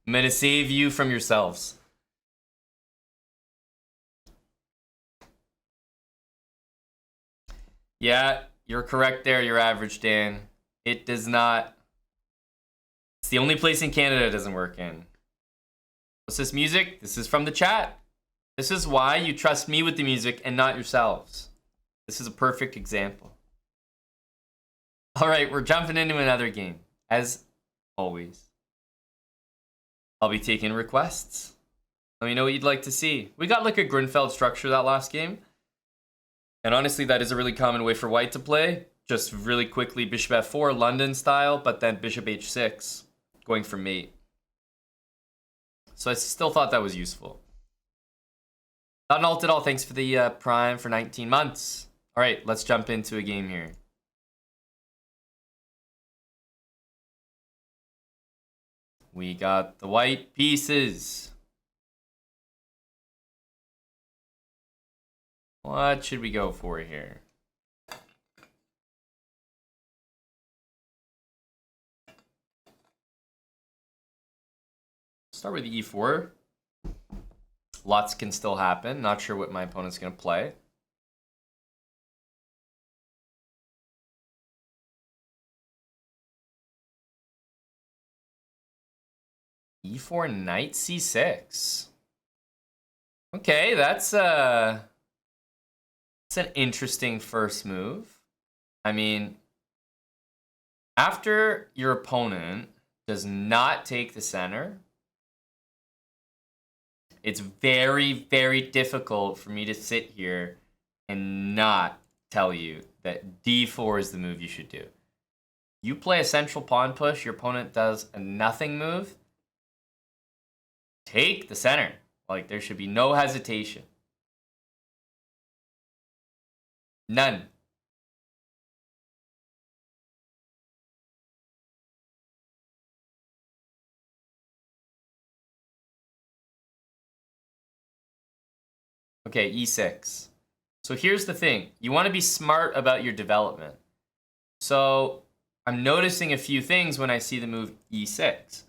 I'm gonna save you from yourselves. Yeah, you're correct there, your average Dan. It does not. It's the only place in Canada it doesn't work in. What's this music? This is from the chat. This is why you trust me with the music and not yourselves. This is a perfect example. All right, we're jumping into another game, as always. I'll be taking requests. Let me know what you'd like to see. We got like a Grunfeld structure that last game. And honestly, that is a really common way for white to play. Just really quickly, bishop f4, London style, but then bishop h6, going for mate. So I still thought that was useful. Not an alt at all. Thanks for the prime for 19 months. All right, let's jump into a game here. We got the white pieces. What should we go for here? Start with e4. Lots can still happen. Not sure what my opponent's going to play. e4, knight c6. Okay, that's an interesting first move. I mean, after your opponent does not take the center, it's very, very difficult for me to sit here and not tell you that d4 is the move you should do. You play a central pawn push, your opponent does a nothing move. Take the center. Like, there should be no hesitation. None. Okay, e6. So here's the thing. You want to be smart about your development. So I'm noticing a few things when I see the move e6.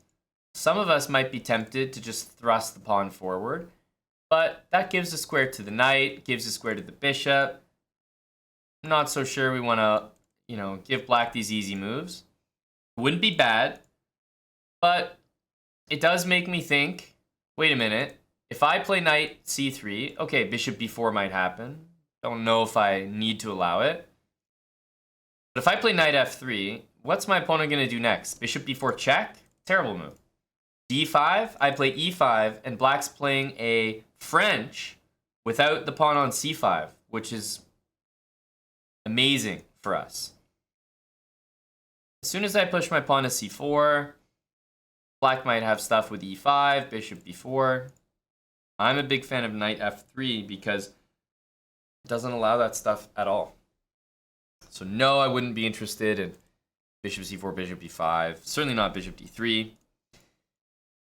Some of us might be tempted to just thrust the pawn forward, but that gives a square to the knight, gives a square to the bishop. I'm not so sure we want to, give black these easy moves. Wouldn't be bad, but it does make me think, wait a minute, if I play knight c3, okay, bishop b4 might happen. Don't know if I need to allow it. But if I play knight f3, what's my opponent going to do next? Bishop b4 check? Terrible move. d5, I play e5, and black's playing a French without the pawn on c5, which is amazing for us. As soon as I push my pawn to c4, black might have stuff with e5, bishop b4. I'm a big fan of knight f3 because it doesn't allow that stuff at all. So no, I wouldn't be interested in bishop c4, bishop b5. Certainly not bishop d3.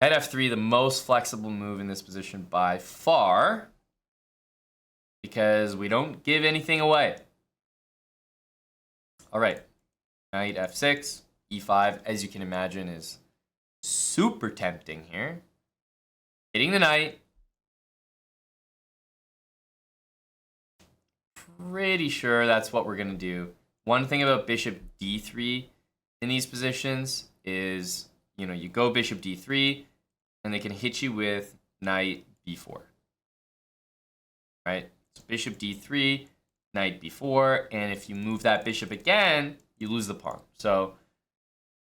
At f3, the most flexible move in this position by far, because we don't give anything away. All right, knight f6, e5, as you can imagine, is super tempting here. Hitting the knight. Pretty sure that's what we're going to do. One thing about bishop d3 in these positions is, you go bishop d3, and they can hit you with knight b4. Right? So bishop d3, knight b4, and if you move that bishop again, you lose the pawn. So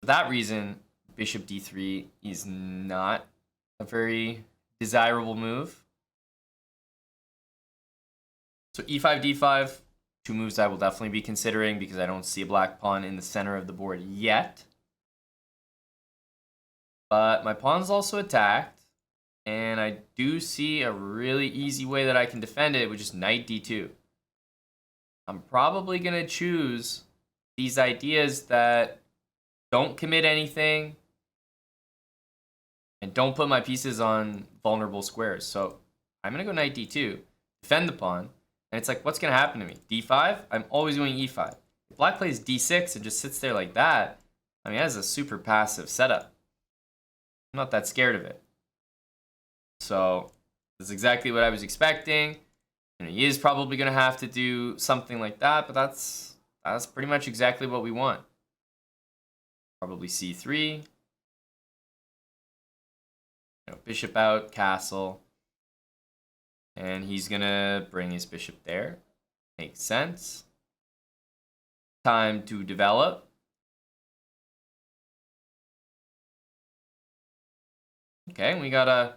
for that reason, bishop d3 is not a very desirable move. So e5, d5, two moves I will definitely be considering because I don't see a black pawn in the center of the board yet. But my pawn's also attacked, and I do see a really easy way that I can defend it, which is knight d2. I'm probably going to choose these ideas that don't commit anything and don't put my pieces on vulnerable squares. So I'm going to go knight d2, defend the pawn, and it's like, what's going to happen to me? d5? I'm always going e5. If black plays d6 and just sits there like that, I mean, that is a super passive setup. I'm not that scared of it. So that's exactly what I was expecting. You know, he is probably going to have to do something like that, but that's pretty much exactly what we want. Probably c3. You know, bishop out, castle. And he's going to bring his bishop there. Makes sense. Time to develop. Okay, we got a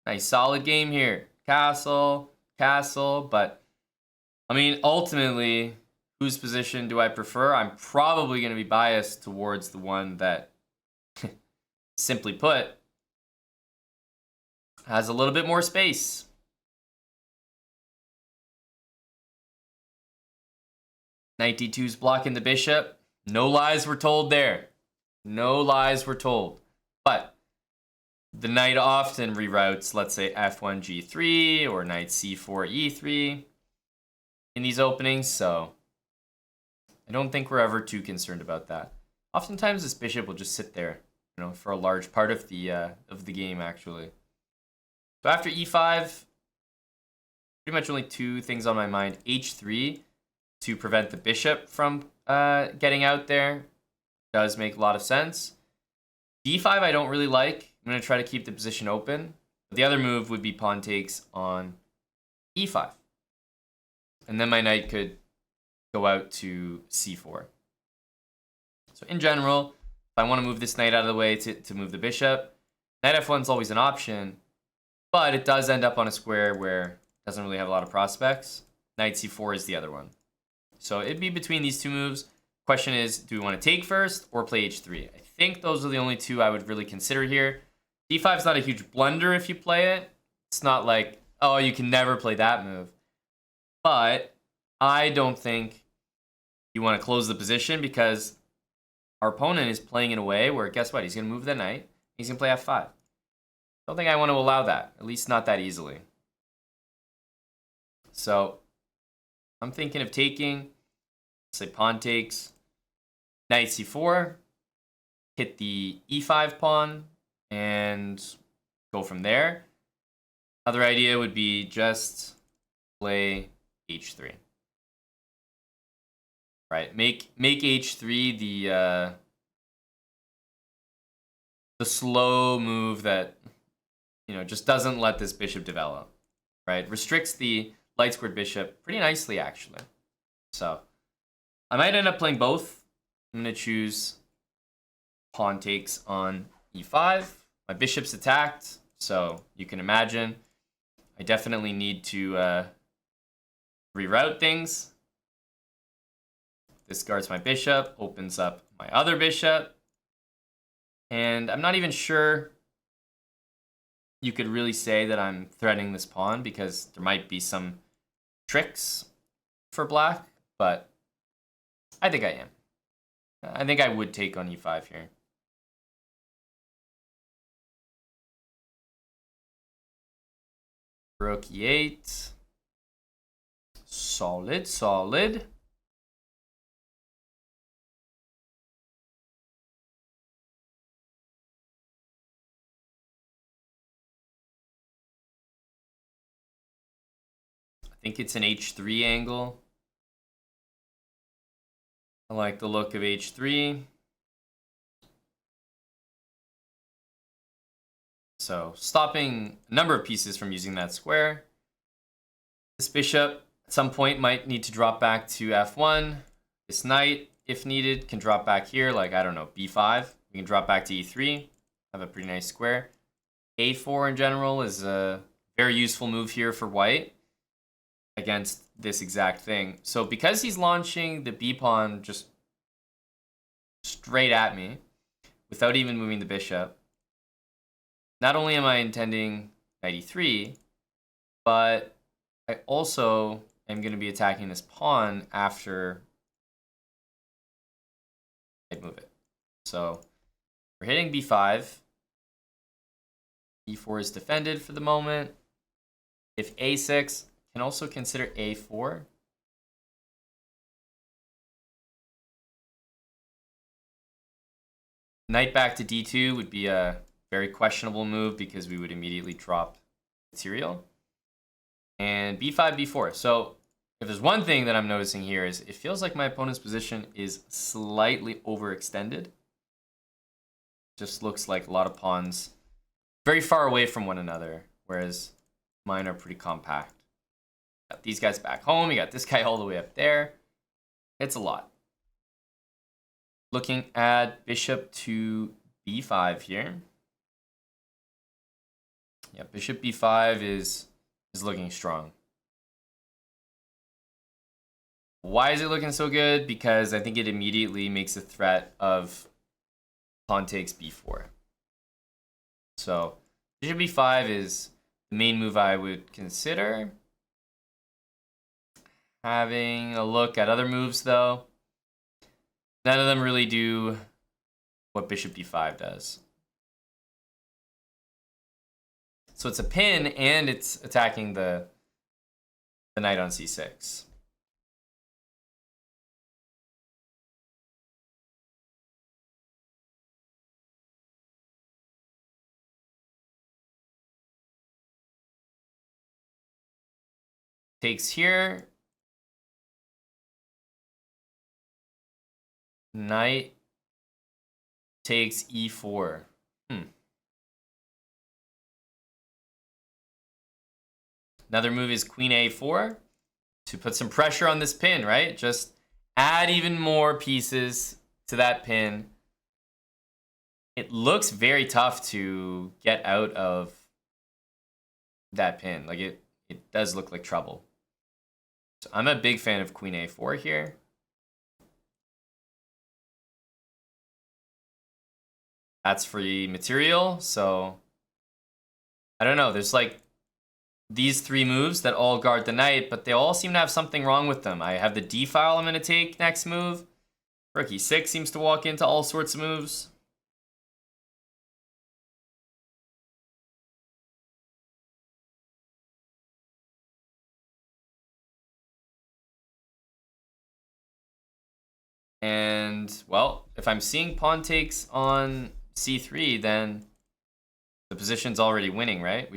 nice solid game here. Castle, castle, but I mean, ultimately, whose position do I prefer? I'm probably going to be biased towards the one that, simply put, has a little bit more space. Knight d2's blocking the bishop. No lies were told there. No lies were told. But the knight often reroutes, let's say, f1, g3, or knight c4, e3 in these openings, so I don't think we're ever too concerned about that. Oftentimes, this bishop will just sit there, you know, for a large part of the game, actually. So after e5, pretty much only two things on my mind. h3 to prevent the bishop from getting out there. Does make a lot of sense. d5 I don't really like. I'm going to try to keep the position open. But the other move would be pawn takes on e5. And then my knight could go out to c4. So in general, if I want to move this knight out of the way to move the bishop, knight f1 is always an option. But it does end up on a square where it doesn't really have a lot of prospects. Knight c4 is the other one. So it'd be between these two moves. Question is, do we want to take first or play h3? I think those are the only two I would really consider here. d5 is not a huge blunder if you play it. It's not like, oh, you can never play that move. But I don't think you want to close the position because our opponent is playing in a way where, guess what? He's going to move the knight. He's going to play f5. I don't think I want to allow that, at least not that easily. So I'm thinking of taking, say pawn takes, knight c4, hit the e5 pawn, and go from there. Other idea would be just play h3. Right, make h3 the slow move that, you know, just doesn't let this bishop develop. Right, restricts the light squared bishop pretty nicely, actually. So I might end up playing both. I'm going to choose pawn takes on e5. My bishop's attacked, so you can imagine I definitely need to reroute things. This guards my bishop, opens up my other bishop. And I'm not even sure you could really say that I'm threatening this pawn because there might be some tricks for black, but I think I am. I think I would take on e5 here. Rook e8. Solid, solid. I think it's an h3 angle. I like the look of h3. So stopping a number of pieces from using that square. This bishop at some point might need to drop back to f1. This knight, if needed, can drop back here, like, I don't know, b5. We can drop back to e3. Have a pretty nice square. a4 in general is a very useful move here for white against this exact thing. So because he's launching the b pawn just straight at me without even moving the bishop, not only am I intending knight e3, but I also am going to be attacking this pawn after I move it. So we're hitting b5. e4 is defended for the moment. If a6, can also consider a4. Knight back to d2 would be a Very questionable move because we would immediately drop material. And b5, b4. So if there's one thing that I'm noticing here is it feels like my opponent's position is slightly overextended. Just looks like a lot of pawns very far away from one another, whereas mine are pretty compact. Got these guys back home. You got this guy all the way up there. It's a lot. Looking at bishop to b5 here. Yeah, bishop b5 is looking strong. Why is it looking so good? Because I think it immediately makes a threat of pawn takes b4. So bishop b5 is the main move I would consider. Having a look at other moves, though, none of them really do what bishop d5 does. So it's a pin, and it's attacking the knight on c6. Takes here. Knight takes e4. Another move is queen a4 to put some pressure on this pin, right? Just add even more pieces to that pin. It looks very tough to get out of that pin. Like it does look like trouble. So I'm a big fan of queen a4 here. That's free material, so I don't know. There's like these three moves that all guard the knight, but they all seem to have something wrong with them. I have the d file I'm going to take next move. Rook e6 seems to walk into all sorts of moves. And, well, if I'm seeing pawn takes on c3, then the position's already winning, right?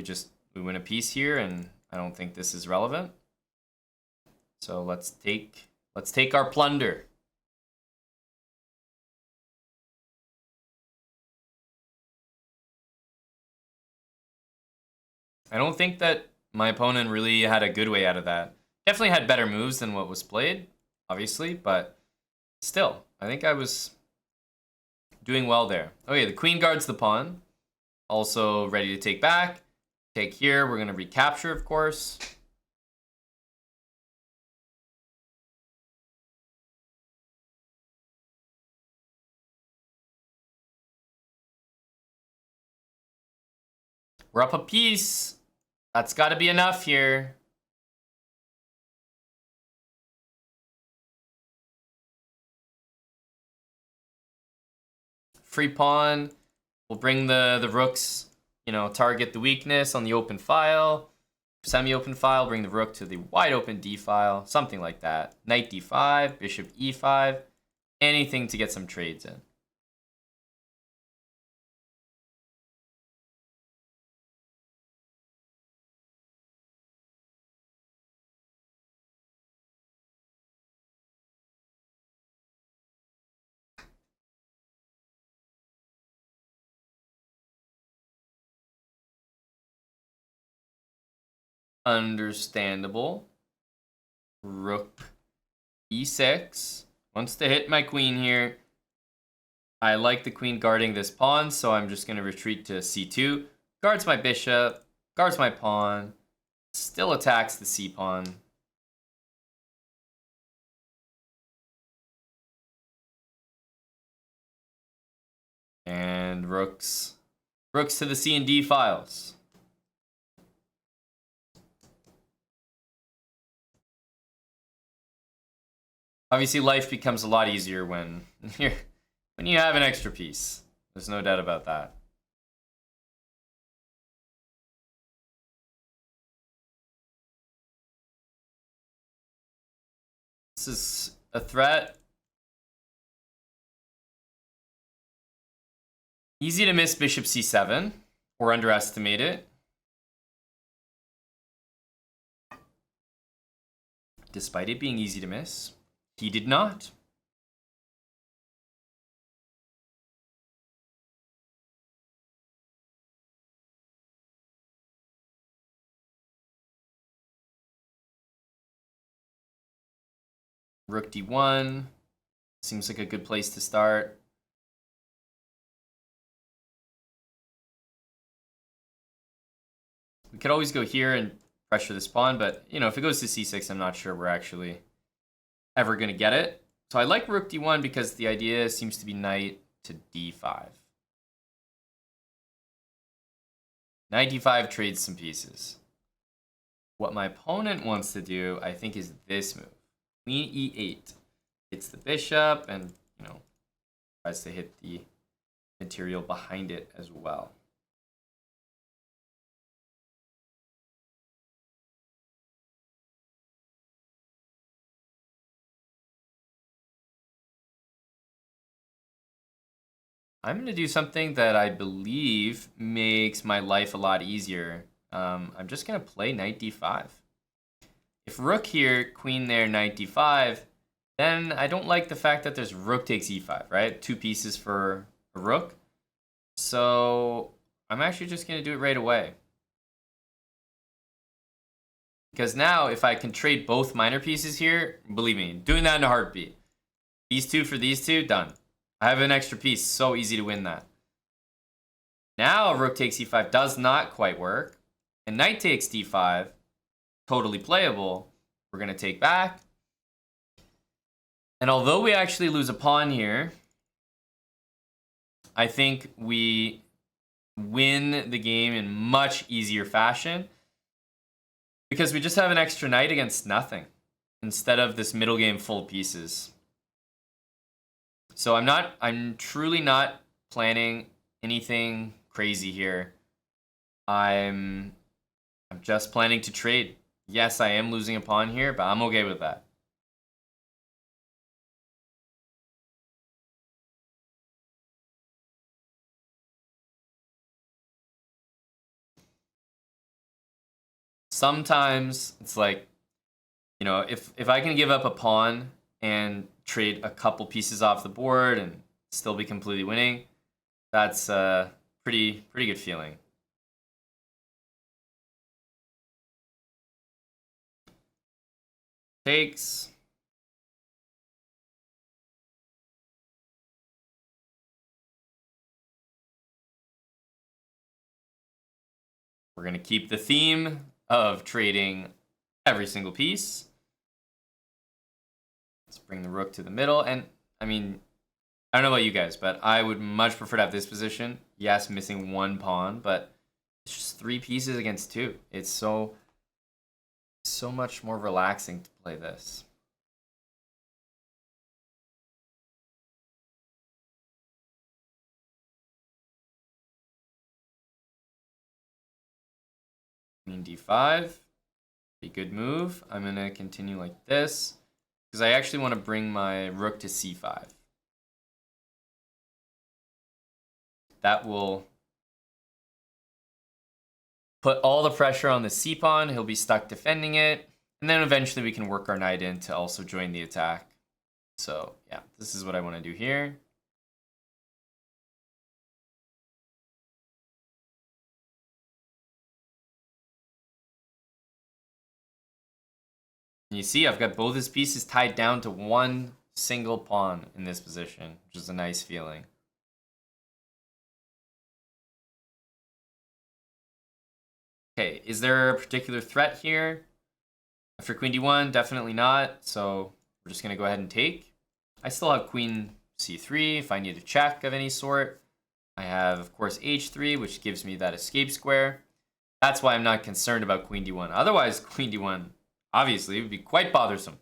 We win a piece here, and I don't think this is relevant. So let's take our plunder. I don't think that my opponent really had a good way out of that. Definitely had better moves than what was played, obviously, but still, I think I was doing well there. Okay, the queen guards the pawn. Also ready to take back. Take here. We're going to recapture, of course. We're up a piece. That's got to be enough here. Free pawn. We'll bring the rooks, target the weakness on the open file. Semi-open file, bring the rook to the wide open d file. Something like that. Knight d5, bishop e5. Anything to get some trades in. Understandable. Rook e6. Wants to hit my queen here. I like the queen guarding this pawn, so I'm just going to retreat to c2. Guards my bishop. Guards my pawn. Still attacks the c pawn. And rooks to the c and d files. Obviously, life becomes a lot easier when you have an extra piece. There's no doubt about that. This is a threat. Easy to miss bishop c7 or underestimate it. Despite it being easy to miss, he did not. Rook d1 seems like a good place to start. We could always go here and pressure this pawn, but you know, if it goes to c6, I'm not sure we're actually ever going to get it. So I like rook d1 because the idea seems to be knight to d5. Knight d5 trades some pieces. What my opponent wants to do, I think, is this move. Queen e8. Hits the bishop and, you know, tries to hit the material behind it as well. I'm going to do something that I believe makes my life a lot easier. I'm just going to play knight d5. If rook here, queen there, knight d5, then I don't like the fact that there's rook takes e5, right? 2 pieces for a rook. So I'm actually just going to do it right away. Because now if I can trade both minor pieces here, believe me, doing that in a heartbeat. These 2 for these 2, done. I have an extra piece, so easy to win that. Now rook takes e5 does not quite work. And knight takes d5, totally playable. We're going to take back. And although we actually lose a pawn here, I think we win the game in much easier fashion. Because we just have an extra knight against nothing. Instead of this middle game full pieces. So I'm truly not planning anything crazy here. I'm just planning to trade. Yes, I am losing a pawn here, but I'm okay with that. Sometimes it's like, you know, if I can give up a pawn and trade a couple pieces off the board and still be completely winning, that's a pretty good feeling. Takes. We're going to keep the theme of trading every single piece. Let's bring the rook to the middle. And, I mean, I don't know about you guys, but I would much prefer to have this position. Yes, missing 1 pawn, but it's just 3 pieces against 2. It's so much more relaxing to play this. Queen d5. Be a good move. I'm going to continue like this because I actually want to bring my rook to c5. That will put all the pressure on the c pawn. He'll be stuck defending it. And then eventually we can work our knight in to also join the attack. So yeah, this is what I want to do here. And you see, I've got both his pieces tied down to 1 single pawn in this position, which is a nice feeling. Okay, is there a particular threat here? For queen d1, definitely not. So we're just going to go ahead and take. I still have queen c3 if I need a check of any sort. I have, of course, h3, which gives me that escape square. That's why I'm not concerned about queen d1. Otherwise, queen d1, obviously, would be quite bothersome.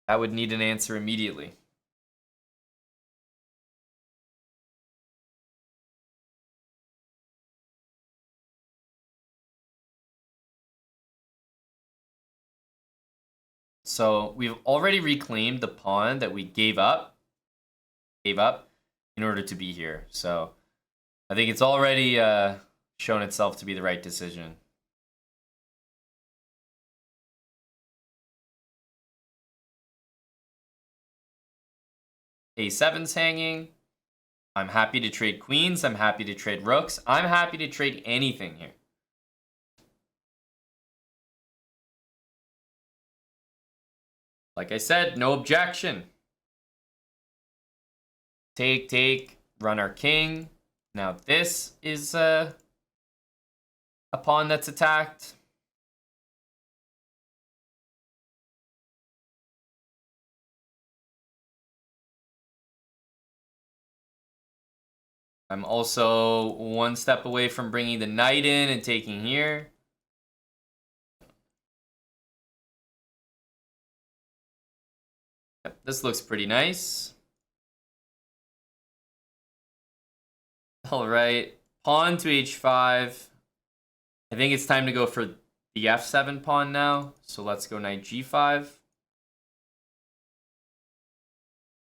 That would need an answer immediately. So we've already reclaimed the pawn that we gave up in order to be here. So I think it's already shown itself to be the right decision. A7's hanging. I'm happy to trade queens. I'm happy to trade rooks. I'm happy to trade anything here. Like I said, no objection. Take, run our king. Now this is a pawn that's attacked. I'm also one step away from bringing the knight in and taking here. Yep, this looks pretty nice. All right, pawn to h5. I think it's time to go for the f7 pawn now. So let's go knight g5.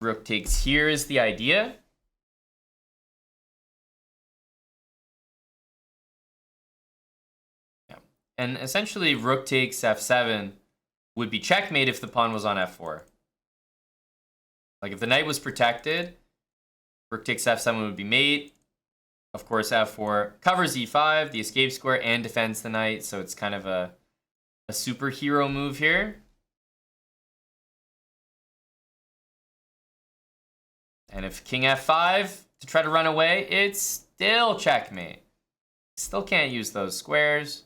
Rook takes here is the idea. Yeah. And essentially, rook takes f7 would be checkmate if the pawn was on f4. Like if the knight was protected, rook takes f7 would be mate. Of course, f4 covers e5, the escape square, and defends the knight. So it's kind of a superhero move here. And if king f5 to try to run away, it's still checkmate. Still can't use those squares.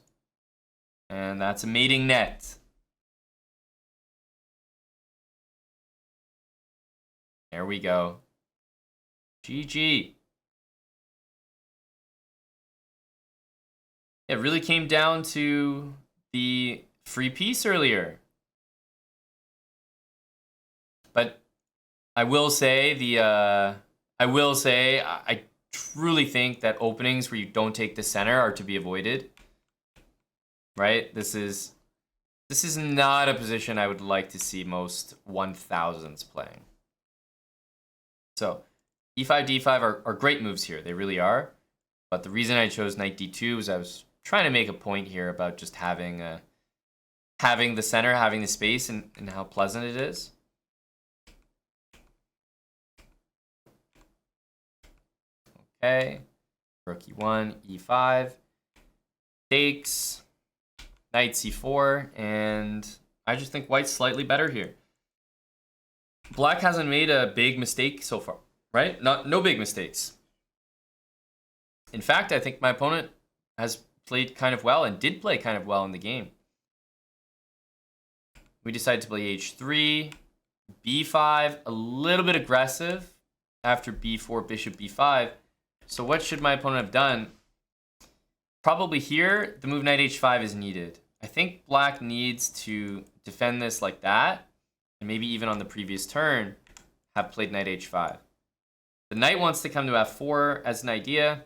And that's a mating net. There we go. GG. It really came down to the free piece earlier. But I will say I truly think that openings where you don't take the center are to be avoided. Right? This is not a position I would like to see most 1000s playing. So e5, d5 are great moves here. They really are. But the reason I chose knight d2 is I was trying to make a point here about just having the center, having the space, and how pleasant it is. Okay, rook e1, e5, takes, knight c4, and I just think white's slightly better here. Black hasn't made a big mistake so far, right? No big mistakes. In fact, I think my opponent has played kind of well and did play kind of well in the game. We decided to play h3, b5, a little bit aggressive after b4, bishop b5. So what should my opponent have done? Probably here, the move knight h5 is needed. I think black needs to defend this like that, and maybe even on the previous turn, have played knight h5. The knight wants to come to f4 as an idea.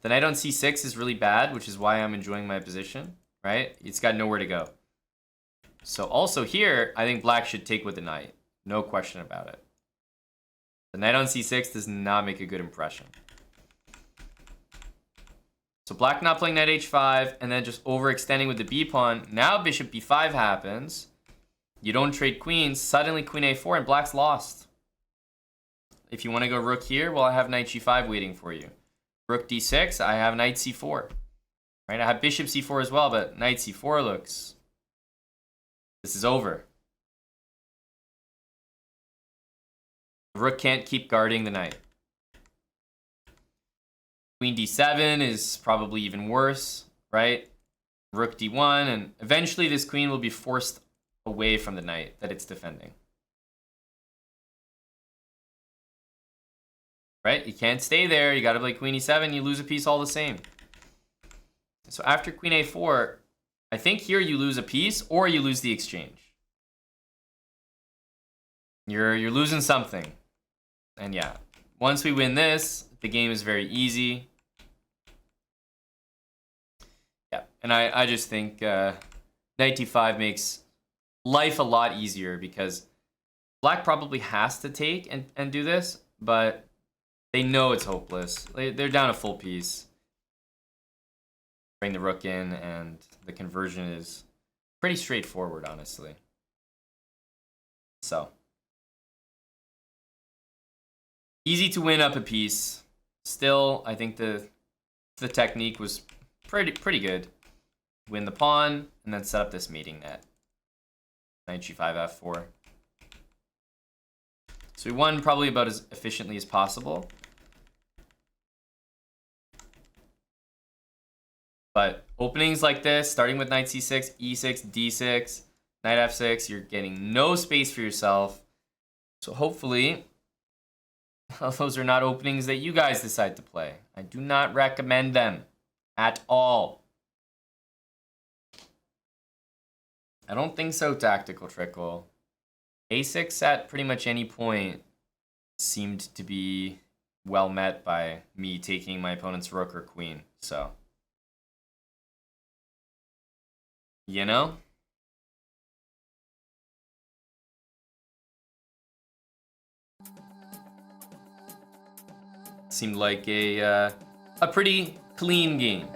The knight on c6 is really bad, which is why I'm enjoying my position, right? It's got nowhere to go. So also here, I think black should take with the knight. No question about it. The knight on c6 does not make a good impression. So black not playing knight h5, and then just overextending with the b pawn. Now bishop b5 happens. You don't trade queens. Suddenly queen a4, and black's lost. If you want to go rook here, well, I have knight g5 waiting for you. Rook d6, I have knight c4. Right? I have bishop c4 as well, but knight c4 looks... This is over. The rook can't keep guarding the knight. Queen d7 is probably even worse, right? Rook d1, and eventually this queen will be forced away from the knight that it's defending. Right? You can't stay there. You got to play queen e7. You lose a piece all the same. So after queen a4, I think here you lose a piece or you lose the exchange. You're losing something. And yeah, once we win this, the game is very easy. Yeah, and I just think knight d5 makes life a lot easier because black probably has to take and do this, but They know it's hopeless. They're down a full piece. Bring the rook in, and the conversion is pretty straightforward, honestly. So easy to win up a piece. Still, I think the technique was pretty good. Win the pawn, and then set up this mating net. Knight g5, f4. So we won probably about as efficiently as possible. But openings like this, starting with knight c6, e6, d6, knight f6, you're getting no space for yourself. So hopefully, those are not openings that you guys decide to play. I do not recommend them at all. I don't think so, Tactical Trickle. a6 at pretty much any point seemed to be well met by me taking my opponent's rook or queen, so. You know? Seemed like a pretty clean game.